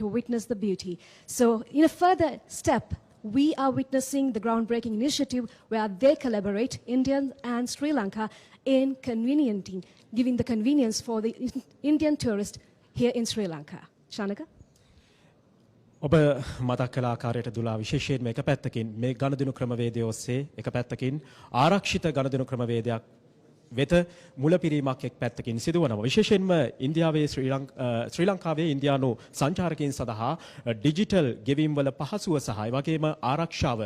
to witness the beauty. So in a further step, we are witnessing the groundbreaking initiative where they collaborate, India and Sri Lanka, in giving the convenience for the Indian tourist here in Sri Lanka. Shanaka? ඔබ මතක් කළ ආකාරයට දුලා විශේෂයෙන්ම එක පැත්තකින් මේ ගණදිනු ක්‍රමවේදය ඔස්සේ එක පැත්තකින් ආරක්ෂිත ගණදිනු ක්‍රමවේදයක් වෙත මුලපිරීමක් එක් පැත්තකින් සිදුවනවා. විශේෂයෙන්ම ඉන්දියාවේ ශ්‍රී ලංකාවේ ඉන්දියානු සංචාරකයන් සඳහා ඩිජිටල් ගෙවීම් වල පහසුව සහ ඒ වගේම ආරක්ෂාව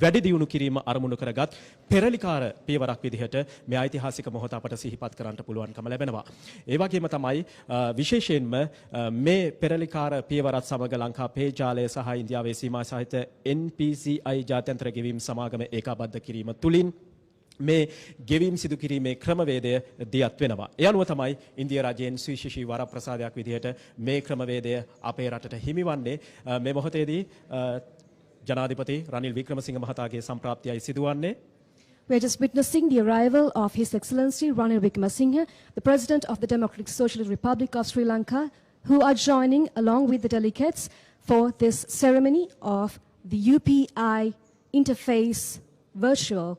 වැඩි දියුණු කිරීම අරමුණු කරගත් පෙරලිකාර පියවරක් විදිහට මේ ඓතිහාසික මොහොත අපට සිහිපත් කරන්නට පුළුවන්කම ලැබෙනවා. ඒ වගේම තමයි විශේෂයෙන්ම මේ පෙරලිකාර පියවරත් සමග ලංකා පේ ජාලය සහ ඉන්දියාවේ සීමා සහිත NPCI ජාත්‍යන්තර ගෙවීම් සමාගම ඒකාබද්ධ කිරීම තුලින් මේ ගෙවීම් සිදු කිරීමේ ක්‍රමවේදය දියත් වෙනවා. ඒ අනුව තමයි ඉන්දියා රජයෙන් සුවිශේෂී වරප්‍රසාදයක් විදිහට මේ ක්‍රමවේදය අපේ රටට හිමිවන්නේ. මේ මොහොතේදී ජනාධිපති රනිල් වික්‍රමසිංහ මහතාගේ සම්ප්‍රාප්තියයි සිදුවන්නේ. We are just witnessing the arrival of His Excellency Ranil Wickremesinghe, the President of the Democratic Socialist Republic of Sri Lanka, who are joining along with the delegates for this ceremony of the UPI interface virtual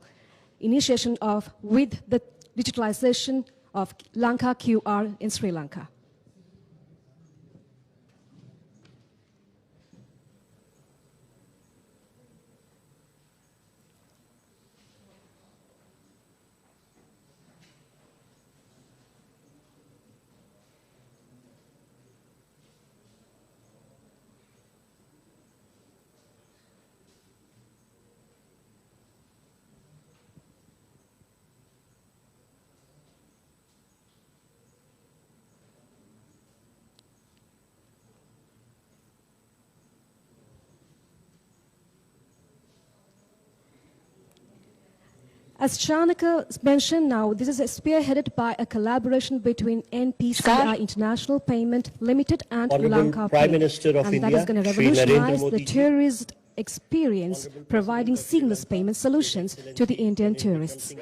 initiation with the digitalization of Lanka QR in Sri Lanka. As Shanaka mentioned now, this is spearheaded by a collaboration between NPCI International Payment Limited and Lanka Prime Pay. Minister of and India, that is going to Shri Narendra revolutionize the Modi tourist experience, providing seamless payment solutions to the Indian tourists.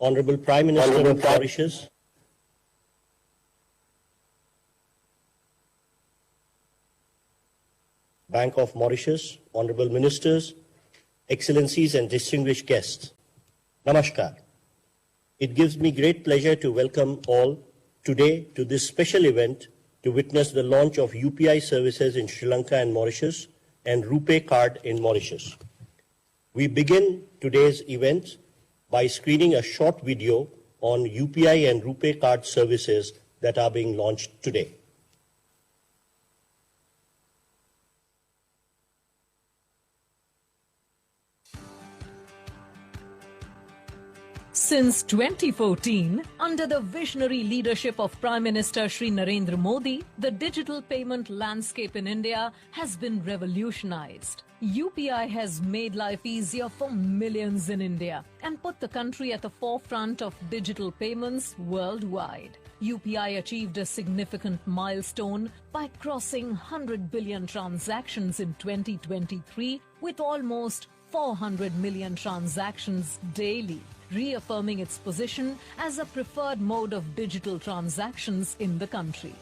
Honorable Prime Minister of Mauritius, Bank of Mauritius, Honorable Ministers, Excellencies and distinguished guests, Namaskar. It gives me great pleasure to welcome all today to this special event to witness the launch of UPI services in Sri Lanka and Mauritius and RuPay card in Mauritius. We begin today's event by screening a short video on UPI and RuPay card services that are being launched today. Since 2014, under the visionary leadership of Prime Minister Shri Narendra Modi, the digital payment landscape in India has been revolutionized. UPI has made life easier for millions in India and put the country at the forefront of digital payments worldwide. UPI achieved a significant milestone by crossing 100 billion transactions in 2023 with almost 400 million transactions daily, reaffirming its position as a preferred mode of digital transactions in the country.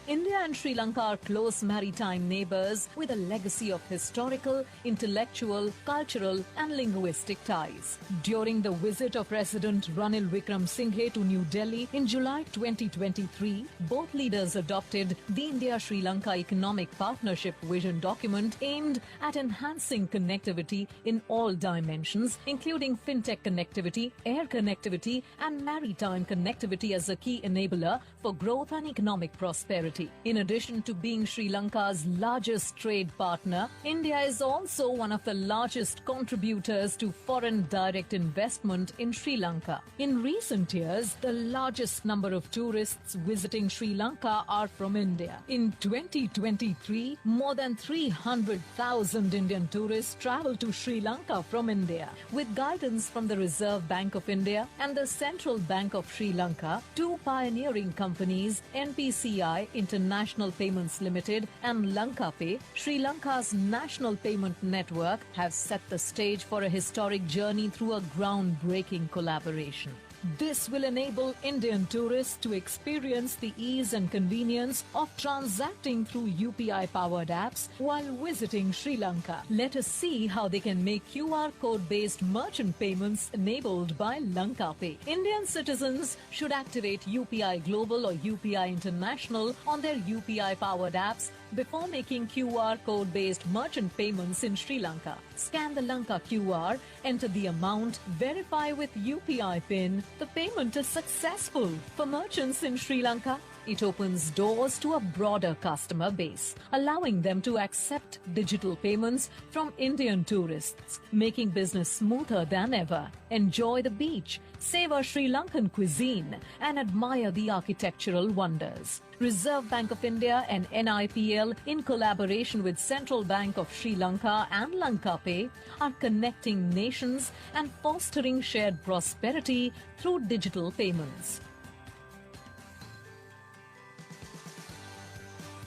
India and Sri Lanka are close maritime neighbors with a legacy of historical, intellectual, cultural and linguistic ties. During the visit of President Ranil Wickremesinghe to New Delhi in July 2023, both leaders adopted the India-Sri Lanka Economic Partnership Vision document aimed at enhancing connectivity in all dimensions, including fintech connectivity, air connectivity and maritime connectivity as a key enabler for growth and economic prosperity. In addition to being Sri Lanka's largest trade partner, India is also one of the largest contributors to foreign direct investment in Sri Lanka. In recent years, the largest number of tourists visiting Sri Lanka are from India. In 2023, more than 300,000 Indian tourists traveled to Sri Lanka from India. With guidance from the Reserve Bank of India and the Central Bank of Sri Lanka, two pioneering companies, NPCI International Payments Limited and Lanka Pay, Sri Lanka's national payment network, have set the stage for a historic journey through a groundbreaking collaboration. This will enable Indian tourists to experience the ease and convenience of transacting through UPI-powered apps while visiting Sri Lanka. Let us see how they can make QR code-based merchant payments enabled by Lanka Pay. Indian citizens should activate UPI Global or UPI International on their UPI-powered apps before making QR code-based merchant payments in Sri Lanka. Scan the Lanka QR, enter the amount, verify with UPI PIN. The payment is successful. For merchants in Sri Lanka, it opens doors to a broader customer base, allowing them to accept digital payments from Indian tourists, making business smoother than ever. Enjoy the beach, savor Sri Lankan cuisine, and admire the architectural wonders. Reserve Bank of India and NIPL, in collaboration with Central Bank of Sri Lanka and Lanka Pay, are connecting nations and fostering shared prosperity through digital payments.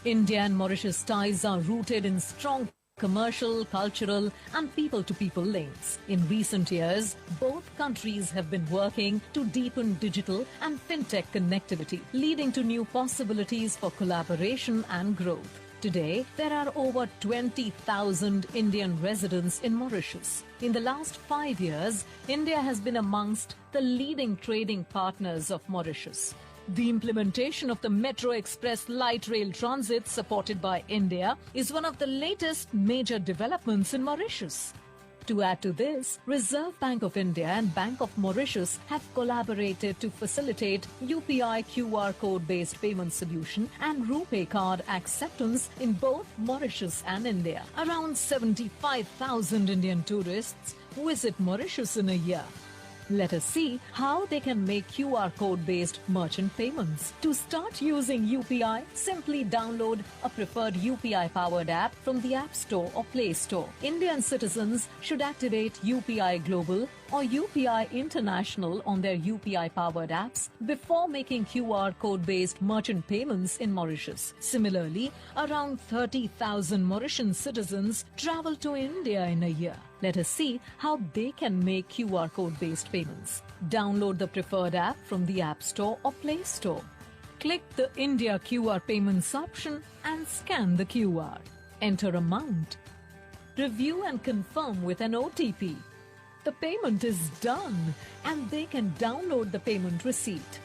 India and Mauritius ties are rooted in strong commercial, cultural, and people-to-people links. In recent years, both countries have been working to deepen digital and fintech connectivity, leading to new possibilities for collaboration and growth. Today, there are over 20,000 Indian residents in Mauritius. In the last 5 years, India has been amongst the leading trading partners of Mauritius. The implementation of the Metro Express light rail transit supported by India is one of the latest major developments in Mauritius. To add to this, Reserve Bank of India and Bank of Mauritius have collaborated to facilitate UPI QR code-based payment solution and RuPay card acceptance in both Mauritius and India. Around 75,000 Indian tourists visit Mauritius in a year. Let us see how they can make QR code-based merchant payments. To start using UPI, simply download a preferred UPI-powered app from the App Store or Play Store. Indian citizens should activate UPI Global or UPI International on their UPI-powered apps before making QR code-based merchant payments in Mauritius. Similarly, around 30,000 Mauritian citizens travel to India in a year. Let us see how they can make QR code-based payments. Download the preferred app from the App Store or Play Store. Click the India QR Payments option and scan the QR. Enter amount. Review and confirm with an OTP. The payment is done and they can download the payment receipt.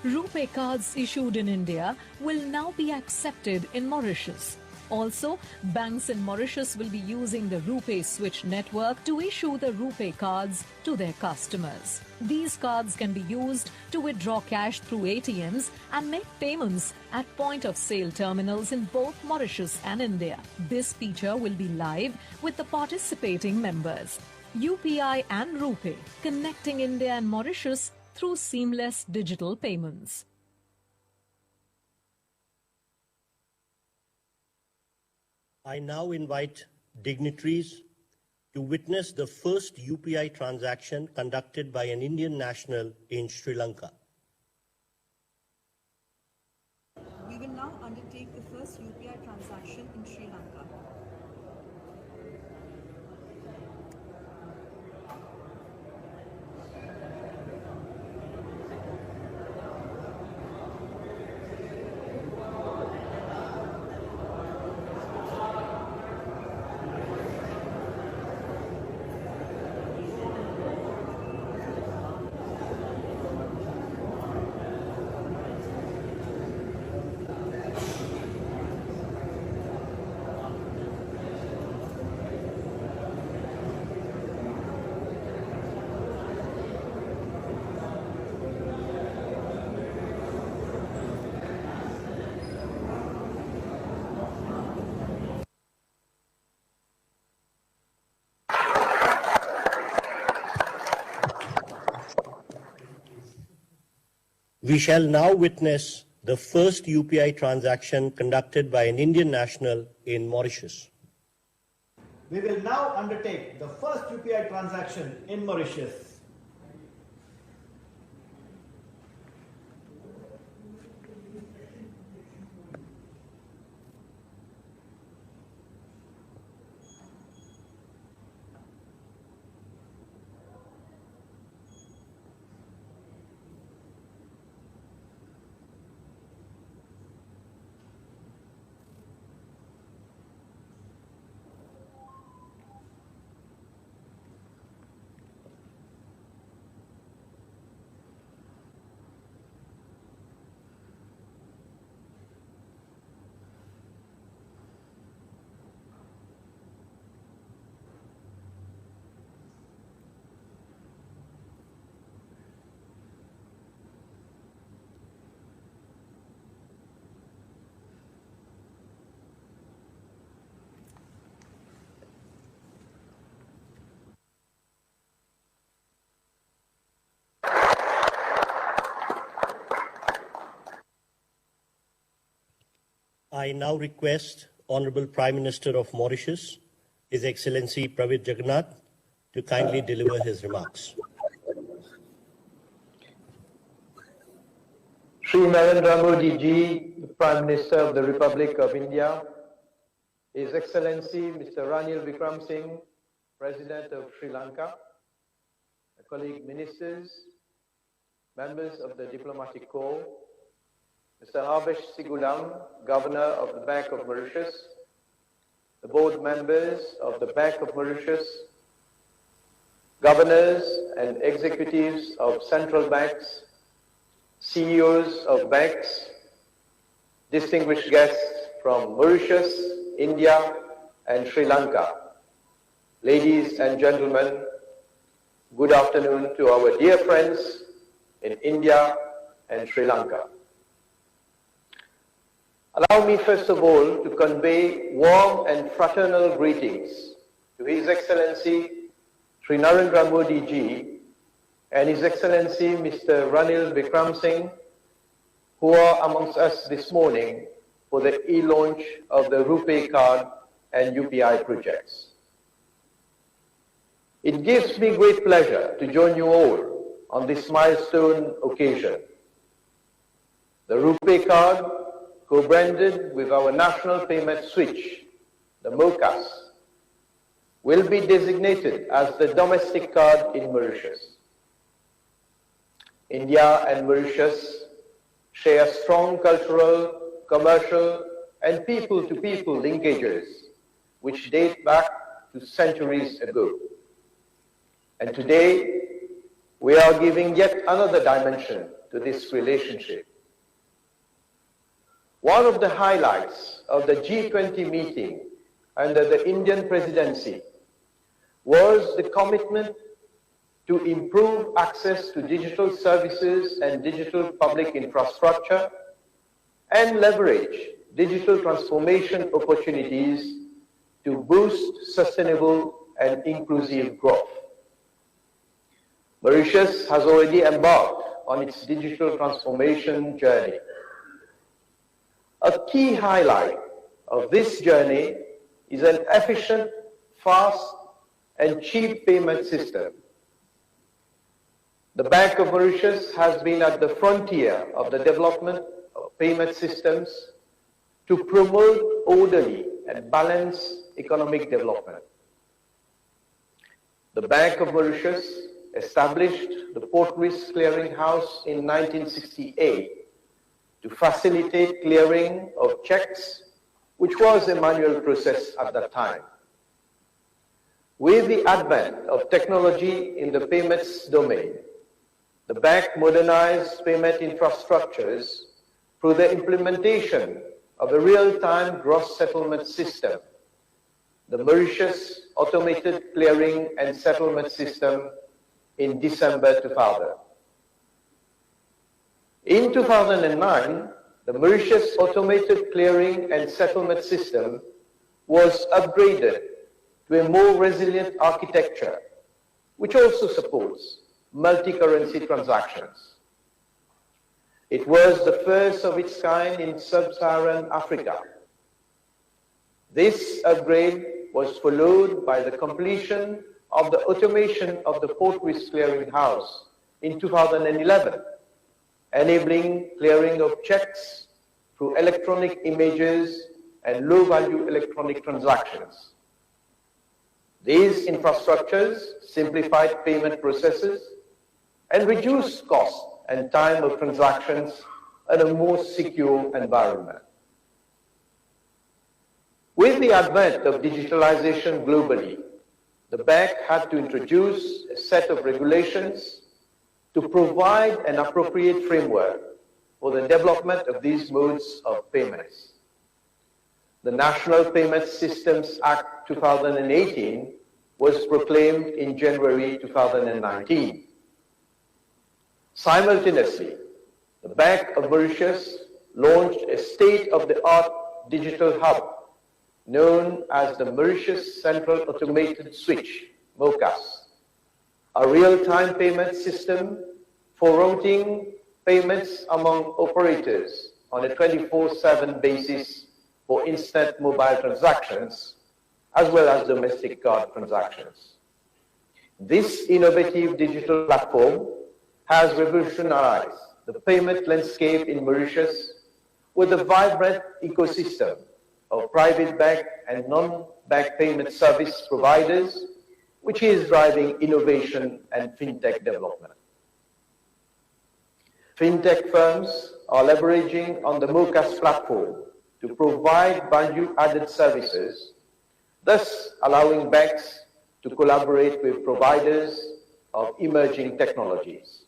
RuPay cards issued in India will now be accepted in Mauritius. Also, banks in Mauritius will be using the RuPay Switch network to issue the RuPay cards to their customers. These cards can be used to withdraw cash through ATMs and make payments at point-of-sale terminals in both Mauritius and India. This feature will be live with the participating members. UPI and RuPay, connecting India and Mauritius through seamless digital payments. I now invite dignitaries to witness the first UPI transaction conducted by an Indian national in Sri Lanka. We will now undertake the first UPI transaction in Sri Lanka. We shall now witness the first UPI transaction conducted by an Indian national in Mauritius. We will now undertake the first UPI transaction in Mauritius. I now request Honorable Prime Minister of Mauritius, His Excellency Pravind Jagannath, to kindly deliver his remarks. Shri Narendra Modi Ji, the Prime Minister of the Republic of India, His Excellency Mr. Ranil Wickremesinghe, President of Sri Lanka, colleague ministers, members of the Diplomatic Corps, Mr. Habesh Sigulam, Governor of the Bank of Mauritius, the board members of the Bank of Mauritius, governors and executives of central banks, CEOs of banks, distinguished guests from Mauritius, India, and Sri Lanka. Ladies and gentlemen, good afternoon to our dear friends in India and Sri Lanka. Allow me first of all to convey warm and fraternal greetings to His Excellency Shri Narendra Modi Ji and His Excellency Mr. Ranil Wickremesinghe, who are amongst us this morning for the e-launch of the RuPay card and UPI projects. It gives me great pleasure to join you all on this milestone occasion. The RuPay card, co-branded with our national payment switch, the MOCAS, will be designated as the domestic card in Mauritius. India and Mauritius share strong cultural, commercial, and people-to-people linkages which date back to centuries ago. And today, we are giving yet another dimension to this relationship. One of the highlights of the G20 meeting under the Indian presidency was the commitment to improve access to digital services and digital public infrastructure and leverage digital transformation opportunities to boost sustainable and inclusive growth. Mauritius has already embarked on its digital transformation journey. A key highlight of this journey is an efficient, fast, and cheap payment system. The Bank of Mauritius has been at the frontier of the development of payment systems to promote orderly and balanced economic development. The Bank of Mauritius established the Port Risk Clearing House in 1968 to facilitate clearing of checks, which was a manual process at that time. With the advent of technology in the payments domain, the bank modernized payment infrastructures through the implementation of a real-time gross settlement system, the Mauritius Automated Clearing and Settlement System, in December 2000. In 2009, the Mauritius Automated Clearing and Settlement System was upgraded to a more resilient architecture, which also supports multi-currency transactions. It was the first of its kind in sub-Saharan Africa. This upgrade was followed by the completion of the automation of the Port Risk Clearing House in 2011, enabling clearing of checks through electronic images and low-value electronic transactions. These infrastructures simplified payment processes and reduced cost and time of transactions in a more secure environment. With the advent of digitalization globally, the bank had to introduce a set of regulations to provide an appropriate framework for the development of these modes of payments. The National Payment Systems Act 2018 was proclaimed in January 2019. Simultaneously, the Bank of Mauritius launched a state-of-the-art digital hub known as the Mauritius Central Automated Switch, MOCAS, a real-time payment system for routing payments among operators on a 24/7 basis for instant mobile transactions, as well as domestic card transactions. This innovative digital platform has revolutionized the payment landscape in Mauritius with a vibrant ecosystem of private bank and non-bank payment service providers, which is driving innovation and fintech development. Fintech firms are leveraging on the MOCAS platform to provide value-added services, thus allowing banks to collaborate with providers of emerging technologies.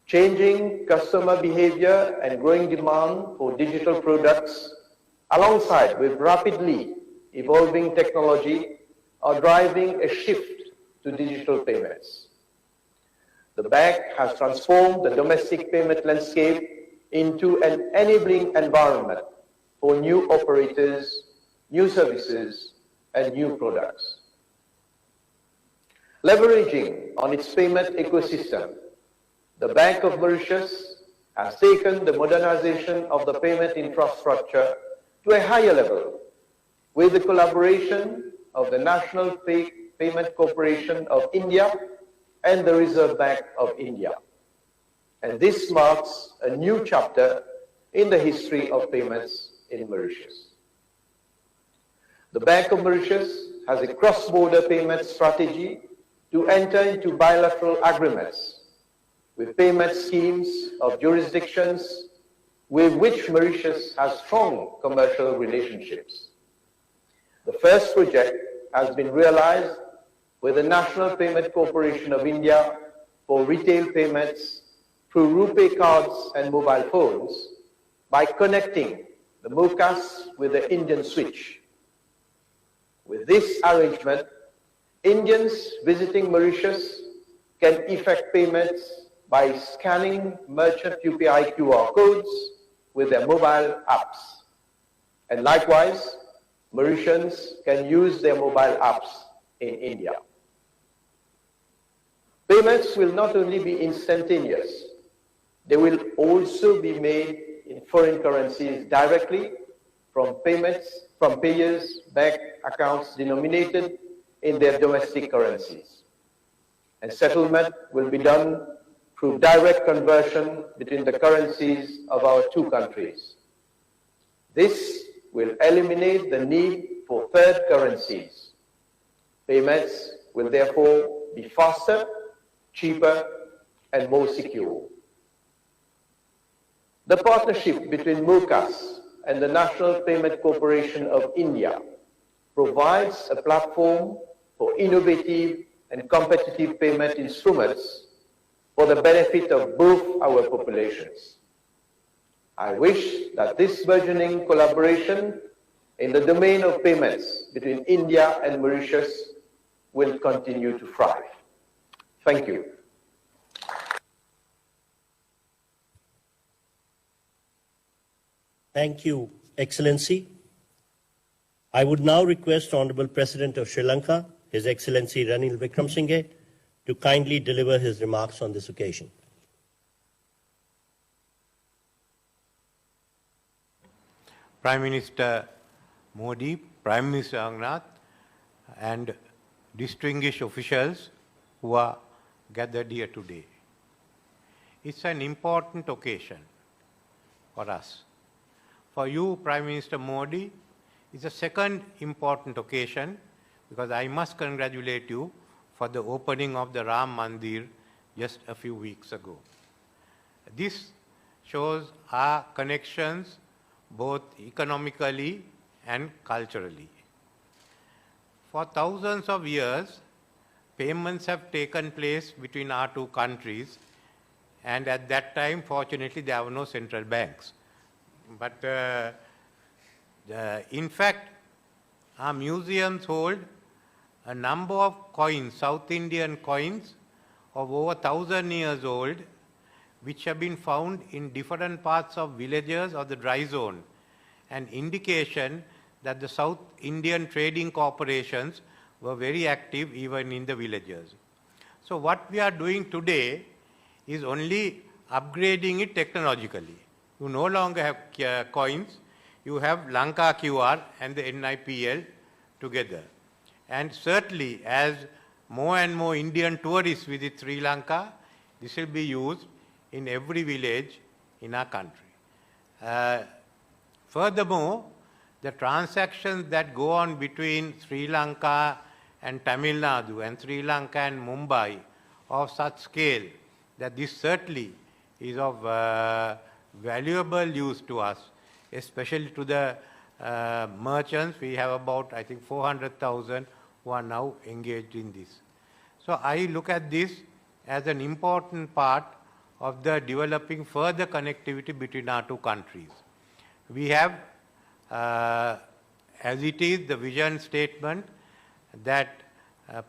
Changing customer behavior and growing demand for digital products, alongside with rapidly evolving technology, are driving a shift to digital payments. The bank has transformed the domestic payment landscape into an enabling environment for new operators, new services, and new products. Leveraging on its payment ecosystem, the Bank of Mauritius has taken the modernization of the payment infrastructure to a higher level with the collaboration of the National Payment Corporation of India and the Reserve Bank of India. And this marks a new chapter in the history of payments in Mauritius. The Bank of Mauritius has a cross-border payment strategy to enter into bilateral agreements with payment schemes of jurisdictions with which Mauritius has strong commercial relationships. The first project has been realized with the National Payment Corporation of India for retail payments through RuPay cards and mobile phones by connecting the MOCAS with the Indian switch. With this arrangement, Indians visiting Mauritius can effect payments by scanning merchant UPI QR codes with their mobile apps. And likewise, Mauritians can use their mobile apps in India. Payments will not only be instantaneous, they will also be made in foreign currencies directly from payers' bank accounts denominated in their domestic currencies. And settlement will be done through direct conversion between the currencies of our two countries. This will eliminate the need for third currencies. Payments will therefore be faster, cheaper, and more secure. The partnership between MOCAS and the National Payment Corporation of India provides a platform for innovative and competitive payment instruments for the benefit of both our populations. I wish that this burgeoning collaboration in the domain of payments between India and Mauritius will continue to thrive. Thank you. Thank you, Excellency. I would now request Honorable President of Sri Lanka, His Excellency Ranil Wickremesinghe, to kindly deliver his remarks on this occasion. Prime Minister Modi, Prime Minister Angnath, and distinguished officials who are gathered here today. It's an important occasion for us. For you, Prime Minister Modi, it's a second important occasion because I must congratulate you for the opening of the Ram Mandir just a few weeks ago. This shows our connections both economically and culturally. For thousands of years, payments have taken place between our two countries, and at that time, fortunately, there were no central banks. But in fact, our museums hold a number of coins, South Indian coins of over 1,000 years old, which have been found in different parts of villages of the dry zone, an indication that the South Indian trading corporations were very active even in the villages. So what we are doing today is only upgrading it technologically. You no longer have coins, you have Lanka QR and the NIPL together. And certainly, as more and more Indian tourists visit Sri Lanka, this will be used in every village in our country. Furthermore, the transactions that go on between Sri Lanka and Tamil Nadu and Sri Lanka and Mumbai of such scale that this certainly is of valuable use to us, especially to the merchants. We have about, I think, 400,000 who are now engaged in this. So I look at this as an important part of the developing further connectivity between our two countries. We have, as it is, the vision statement that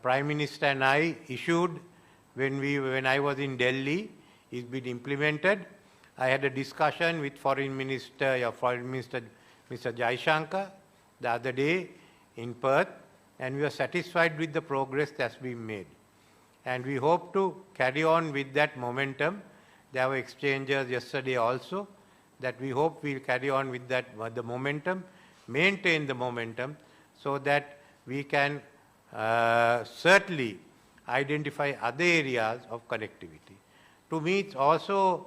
Prime Minister and I issued when I was in Delhi is being implemented. I had a discussion with Foreign Minister Mr. Jaishankar the other day in Perth, and we are satisfied with the progress that's been made. And we hope to carry on with that momentum. There were exchanges yesterday also that we hope we'll carry on with that, the momentum, maintain the momentum so that we can certainly identify other areas of connectivity. To me, it's also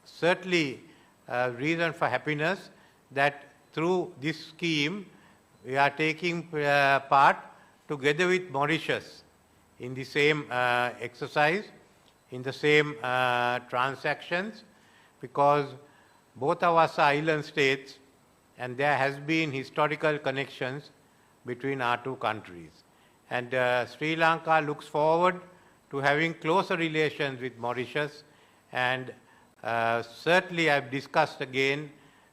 certainly a reason for happiness that through this scheme, we are taking part together with Mauritius in the same exercise, in the same transactions, because both of us are island states and there has been historical connections between our two countries. And Sri Lanka looks forward to having closer relations with Mauritius, and certainly I've discussed again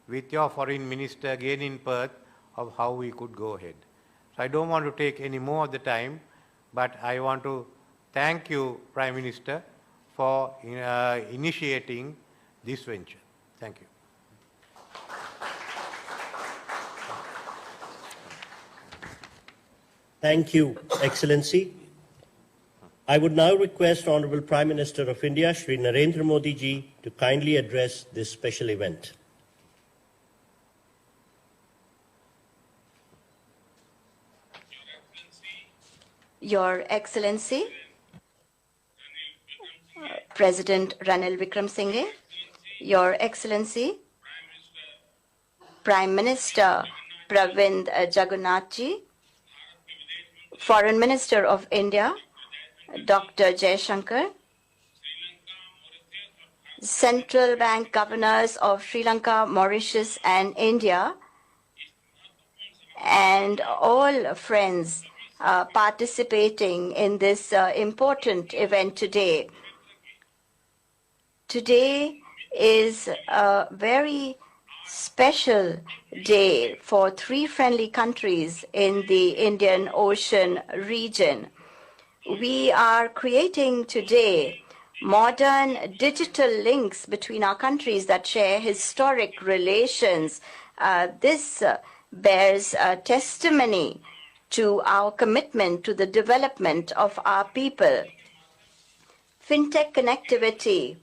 with your foreign minister again in Perth of how we could go ahead. So I don't want to take any more of the time, but I want to thank you, Prime Minister, for initiating this venture. Thank you. Thank you, Excellency. I would now request Honorable Prime Minister of India, Shri Narendra Modi ji, to kindly address this special event. Your Excellency, President Ranil Wickremesinghe, Your Excellency, Prime Minister Pravind Jagannath ji, Foreign Minister of India, Dr. Jaishankar, Central Bank Governors of Sri Lanka, Mauritius and India, and all friends participating in this important event today. Today is a very special day for three friendly countries in the Indian Ocean region. We are creating today modern digital links between our countries that share historic relations. This bears testimony to our commitment to the development of our people. Fintech connectivity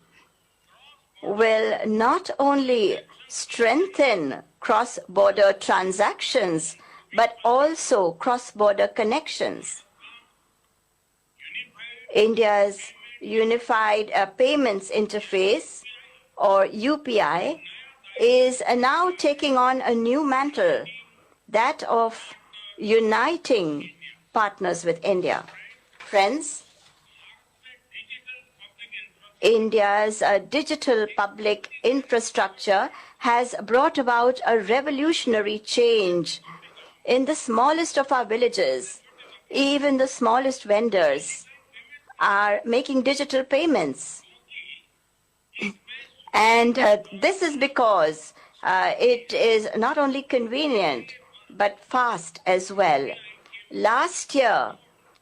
will not only strengthen cross-border transactions, but also cross-border connections. India's Unified Payments Interface, or UPI, is now taking on a new mantle, that of uniting partners with India. Friends, India's digital public infrastructure has brought about a revolutionary change. In the smallest of our villages, even the smallest vendors are making digital payments. And this is because it is not only convenient, but fast as well. Last year,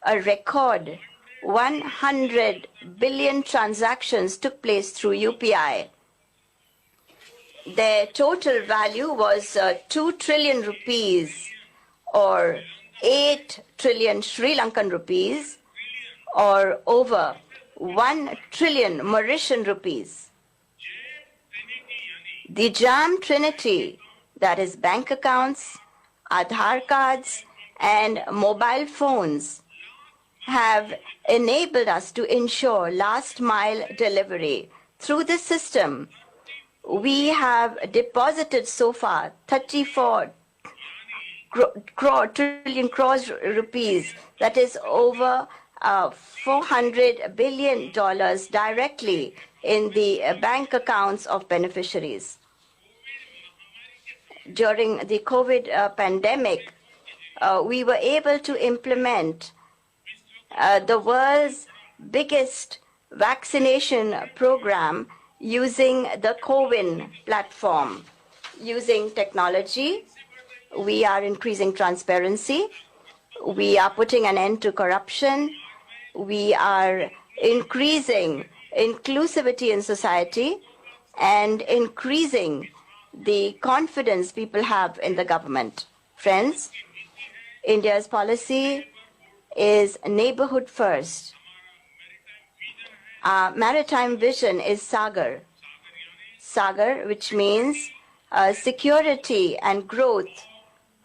a record 100 billion transactions took place through UPI. Their total value was 2 trillion rupees, or 8 trillion Sri Lankan rupees, or over 1 trillion Mauritian rupees. The JAM Trinity, that is bank accounts, Aadhaar cards, and mobile phones, have enabled us to ensure last mile delivery. Through this system, we have deposited so far 34 trillion crores rupees, that is over $400 billion directly in the bank accounts of beneficiaries. During the COVID pandemic, we were able to implement the world's biggest vaccination program using the CoWIN platform. Using technology, we are increasing transparency, we are putting an end to corruption, we are increasing inclusivity in society, and increasing the confidence people have in the government. Friends, India's policy is neighborhood first. Our maritime vision is Sagar. Sagar, which means security and growth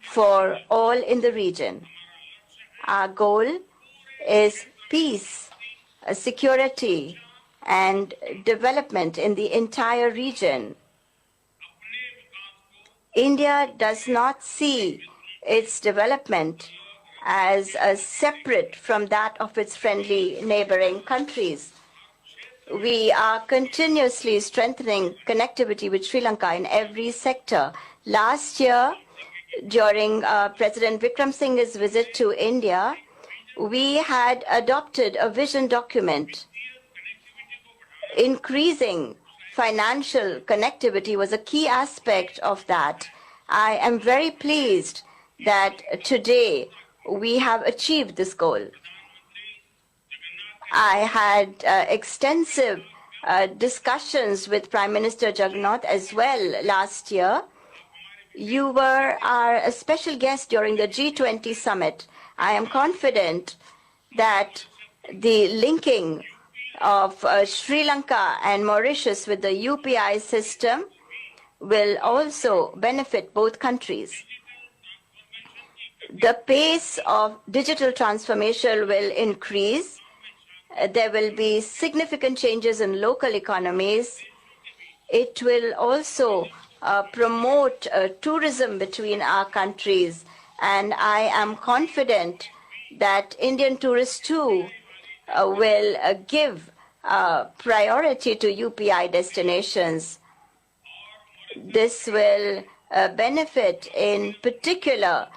for all in the region. Our goal is peace, security, and development in the entire region. India does not see its development as separate from that of its friendly neighboring countries. We are continuously strengthening connectivity with Sri Lanka in every sector. Last year, during President Vikram Singh's visit to India, we had adopted a vision document. Increasing financial connectivity was a key aspect of that. I am very pleased that today we have achieved this goal. I had extensive discussions with Prime Minister Jagannath as well last year. You were our special guest during the G20 summit. I am confident that the linking of Sri Lanka and Mauritius with the UPI system will also benefit both countries. The pace of digital transformation will increase. There will be significant changes in local economies. It will also promote tourism between our countries. And I am confident that Indian tourists too will give priority to UPI destinations. This will benefit in particular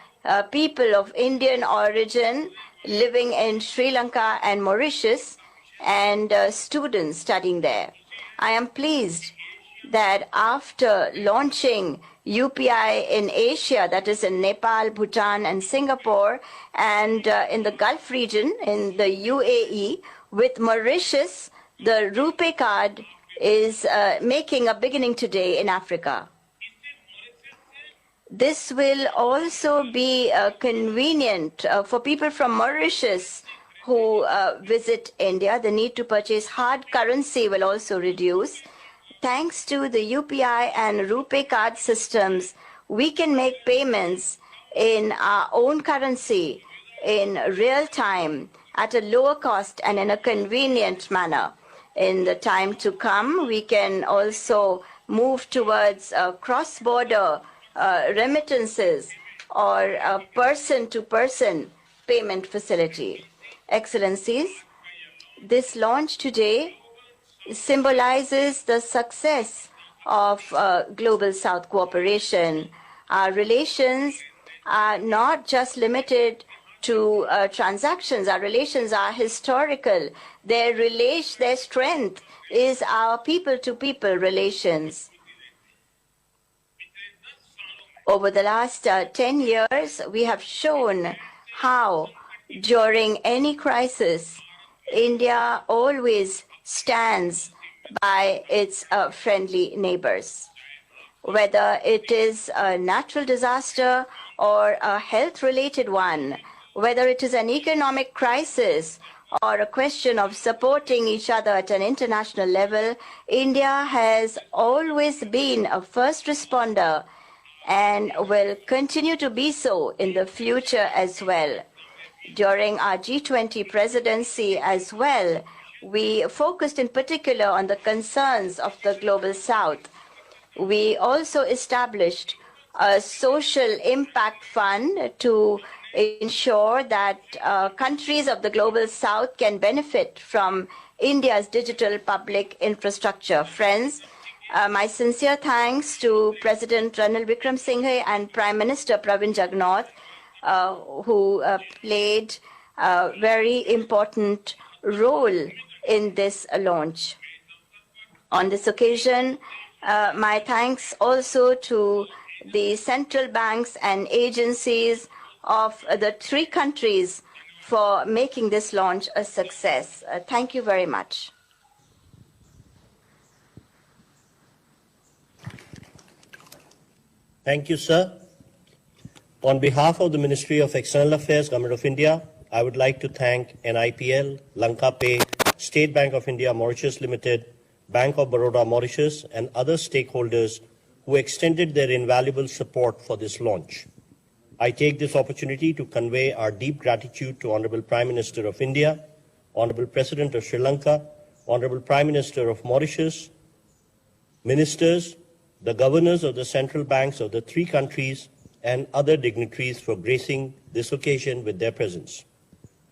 people of Indian origin living in Sri Lanka and Mauritius and students studying there. I am pleased that after launching UPI in Asia, that is in Nepal, Bhutan, and Singapore, and in the Gulf region, in the UAE, with Mauritius, the RuPay card is making a beginning today in Africa. This will also be convenient for people from Mauritius who visit India. The need to purchase hard currency will also reduce. Thanks to the UPI and RuPay card systems, we can make payments in our own currency in real time at a lower cost and in a convenient manner. In the time to come, we can also move towards cross-border remittances or person-to-person payment facility. Excellencies, this launch today symbolizes the success of Global South cooperation. Our relations are not just limited to transactions. Our relations are historical. Their strength is our people-to-people relations. Over the last 10 years, we have shown how, during any crisis, India always stands by its friendly neighbors. Whether it is a natural disaster or a health-related one, whether it is an economic crisis or a question of supporting each other at an international level, India has always been a first responder and will continue to be so in the future as well. During our G20 presidency as well, we focused in particular on the concerns of the Global South. We also established a social impact fund to ensure that countries of the Global South can benefit from India's digital public infrastructure. Friends, my sincere thanks to President Ranil Wickremesinghe and Prime Minister Pravin Jagnnath, who played a very important role in this launch. On this occasion, my thanks also to the central banks and agencies of the three countries for making this launch a success. Thank you very much. Thank you, sir. On behalf of the Ministry of External Affairs, Government of India, I would like to thank NIPL, Lanka Pay, State Bank of India Mauritius Limited, Bank of Baroda Mauritius, and other stakeholders who extended their invaluable support for this launch. I take this opportunity to convey our deep gratitude to Honorable Prime Minister of India, Honorable President of Sri Lanka, Honorable Prime Minister of Mauritius, ministers, the governors of the central banks of the three countries, and other dignitaries for gracing this occasion with their presence.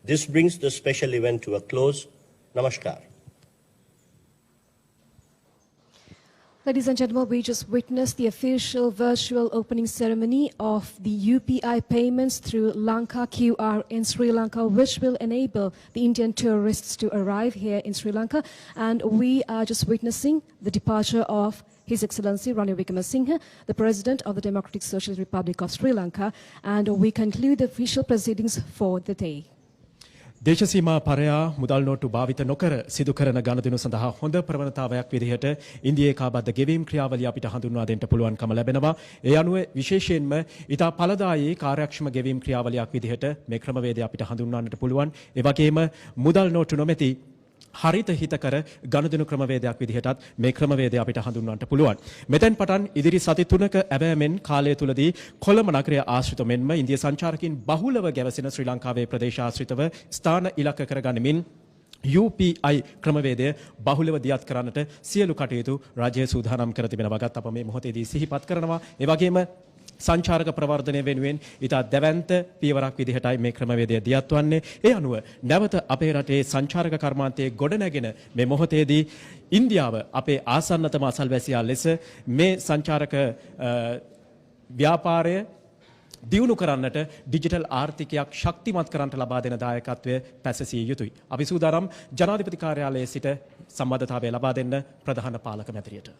This brings the special event to a close. Namaskar. Ladies and gentlemen, we just witnessed the official virtual opening ceremony of the UPI payments through Lanka QR in Sri Lanka, which will enable the Indian tourists to arrive here in Sri Lanka. And we are just witnessing the departure of His Excellency Ranil Wickremesinghe, the President of the Democratic Socialist Republic of Sri Lanka. And we conclude the official proceedings for the day. දේශසීමා පරයා මුදල් නෝට්ටු භාවිත නොකර සිදු කරන ගණදිනු සඳහා හොඳ ප්‍රවණතාවයක් විදිහට ඉන්දියාවේ කාබද්ධ ගෙවීම් ක්‍රියාවලිය අපිට හඳුන්වා දෙන්න පුළුවන්කම ලැබෙනවා. ඒ අනුව විශේෂයෙන්ම ඊට පළදායී කාර්යක්ෂම ගෙවීම් ක්‍රියාවලියක් විදිහට මේ ක්‍රමවේදය අපිට හඳුන්වන්නට පුළුවන්. ඒ වගේම මුදල් නෝට්ටු නොමැති හරිත හිතකර ගණදිනු ක්‍රමවේදයක් විදිහටත් මේ ක්‍රමවේදය අපිට හඳුන්වන්නට පුළුවන්. මෙතෙන් පටන් ඉදිරි සති 3ක ඇවෑමෙන් කාලය තුලදී කොළඹ නගරය ආශ්‍රිත මෙන්ම ඉන්දිය සංචාරකින් බහුලව ගැවසෙන ශ්‍රී ලංකාවේ ප්‍රදේශ ආශ්‍රිතව ස්ථාන ඉලක්ක කරගනිමින් UPI ක්‍රමවේදය බහුලව දියත් කරන්නට සියලු කටයුතු රාජ්‍ය සූදානම් කර තිබෙන වගත් අප මේ මොහොතේදී සිහිපත් කරනවා. ඒ වගේම සංචාරක ප්‍රවර්ධනය වෙනුවෙන් ඉතා දැවැන්ත පියවරක් විදිහටයි මේ ක්‍රමවේදය දියත් වන්නේ. ඒ අනුව නැවත අපේ රටේ සංචාරක කර්මාන්තයේ ගොඩනැගෙන මේ මොහොතේදී ඉන්දියාව අපේ ආසන්නතම අසල්වැසියා ලෙස මේ සංචාරක ව්‍යාපාරය දියුණු කරන්නට ඩිජිටල් ආර්ථිකයක් ශක්තිමත් කරන්නට ලබා දෙන දායකත්වය පැසසිය යුතුයි. අපි සූදානම් ජනාධිපති කාර්යාලයේ සිට සම්බන්ධතාවය ලබා දෙන්න ප්‍රධාන පාලක මැදිරියට.